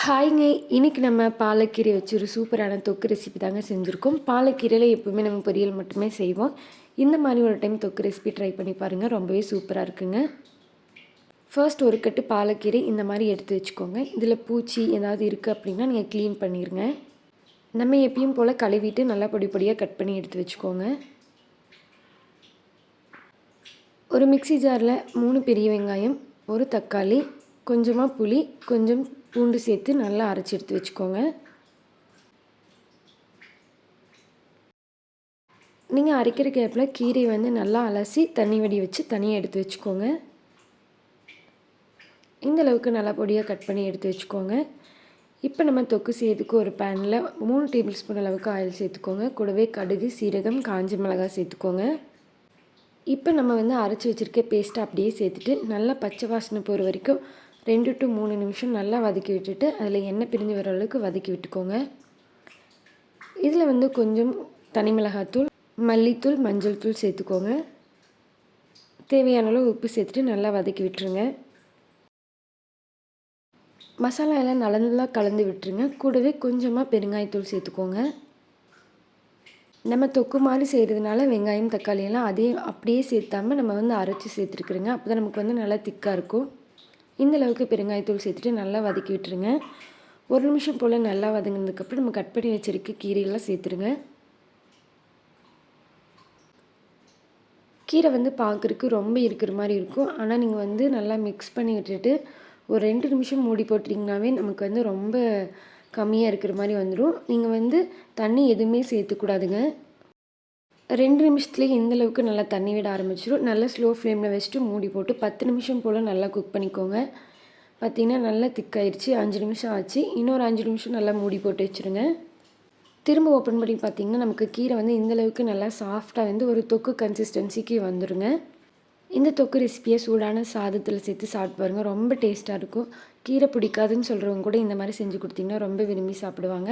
ஹாய்ங்க. இன்னைக்கு நம்ம பாலக்கீரை வச்சு ஒரு சூப்பரான தொக்கு ரெசிபி தாங்க செஞ்சுருக்கோம். பாலக்கீரையில எப்பவுமே நம்ம பொரியல் மட்டுமே செய்வோம். இந்த மாதிரி ஒரு டைம் தொக்கு ரெசிபி ட்ரை பண்ணி பாருங்கள். ரொம்பவே சூப்பராக இருக்குங்க. ஃபர்ஸ்ட் ஒரு கட்டு பாலக்கீரை இந்த மாதிரி எடுத்து வச்சுக்கோங்க. இதில் பூச்சி ஏதாவது இருக்குது அப்படின்னா நீங்கள் க்ளீன் பண்ணிடுங்க. நம்ம எப்பயும் போல் கழுவிட்டு நல்லா பொடி பொடியாக கட் பண்ணி எடுத்து வச்சுக்கோங்க. ஒரு மிக்ஸி ஜாரில் 3 பெரிய வெங்காயம், ஒரு தக்காளி, கொஞ்சமாக புளி, கொஞ்சம் பூண்டு சேர்த்து நல்லா அரைச்சி எடுத்து வச்சுக்கோங்க. நீங்கள் அரைக்கிற கேப்பில் கீரை வந்து நல்லா அலசி தண்ணி வடி வச்சு தனியாக எடுத்து வச்சுக்கோங்க. இந்த அளவுக்கு நல்லா பொடியாக கட் பண்ணி எடுத்து வச்சுக்கோங்க. இப்போ நம்ம தொக்கு செய்யறதுக்கு ஒரு பேனில் 3 டேபிள் ஸ்பூன் அளவுக்கு ஆயில் சேர்த்துக்கோங்க. கூடவே கடுகு, சீரகம், காஞ்ச மிளகாய் சேர்த்துக்கோங்க. இப்போ நம்ம வந்து அரைச்சி வச்சுருக்க பேஸ்ட்டை அப்படியே சேர்த்துட்டு நல்லா பச்சை வாசனை போகிற வரைக்கும் 2 to 3 நிமிஷம் நல்லா வதக்கி விட்டுட்டு அதில் எண்ணெய் பிரிஞ்சு வர அளவுக்கு வதக்கி விட்டுக்கோங்க. இதில் வந்து கொஞ்சம் தனி மிளகாத்தூள், மல்லித்தூள், மஞ்சள் தூள் சேர்த்துக்கோங்க. தேவையான அளவு உப்பு சேர்த்துட்டு நல்லா வதக்கி விட்டுருங்க. மசாலா எல்லாம் நல்லா கலந்து விட்டுருங்க. கூடவே கொஞ்சமாக பெருங்காயத்தூள் சேர்த்துக்கோங்க. நம்ம தொக்கு மாதிரி செய்கிறதுனால வெங்காயம், தக்காளி எல்லாம் அப்படியே சேர்த்தாமல் நம்ம வந்து அரைச்சி சேர்த்துருக்குறோங்க. அப்போ தான் நமக்கு வந்து நல்லா திக்காக இருக்கும். இந்த அளவுக்கு பெருங்காயத்தூள் சேர்த்துட்டு நல்லா வதக்கி விட்டுருங்க. 1 நிமிஷம் போல் நல்லா வதங்கினதுக்கப்புறம் நம்ம கட் பண்ணி வச்சுருக்க கீரையெல்லாம் சேர்த்துருங்க. கீரை வந்து பார்க்குறதுக்கு ரொம்ப இருக்கிற மாதிரி இருக்கும். ஆனால் நீங்கள் வந்து நல்லா மிக்ஸ் பண்ணி விட்டுட்டு ஒரு 2 நிமிஷம் மூடி போட்டிங்கனாவே நமக்கு வந்து ரொம்ப கம்மியாக இருக்கிற மாதிரி வந்துடும். நீங்கள் வந்து தண்ணி எதுவுமே சேர்த்துக்கூடாதுங்க. 2 நிமிஷத்துலேயே இந்தளவுக்கு நல்லா தண்ணி விட ஆரம்பிச்சிடும். நல்லா ஸ்லோ ஃப்ளேமில் வச்சுட்டு மூடி போட்டு 10 நிமிஷம் போல் நல்லா குக் பண்ணிக்கோங்க. பார்த்திங்கன்னா நல்லா திக்காயிடுச்சு. 5 நிமிஷம் ஆச்சு. இன்னொரு 5 நிமிஷம் நல்லா மூடி போட்டு வச்சுருங்க. திரும்ப ஓப்பன் பண்ணி பார்த்திங்கன்னா நமக்கு கீரை வந்து இந்தளவுக்கு நல்லா சாஃப்டாக வந்து ஒரு தொக்கு கன்சிஸ்டன்சிக்கு வந்துடுங்க. இந்த தொக்கு ரெசிப்பியை சூடான சாதத்தில் சேர்த்து சாப்பிட்டு பாருங்கள். ரொம்ப டேஸ்ட்டாக இருக்கும். கீரை பிடிக்காதுன்னு சொல்கிறவங்க கூட இந்த மாதிரி செஞ்சு கொடுத்திங்கன்னா ரொம்ப விரும்பி சாப்பிடுவாங்க.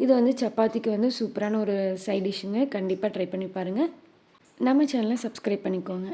இது வந்து சப்பாத்திக்கு வந்து சூப்பரான ஒரு சைட் டிஷ்ஷுங்க. கண்டிப்பாக ட்ரை பண்ணி பாருங்கள். நம்ம சேனலை சப்ஸ்கிரைப் பண்ணிக்கோங்க.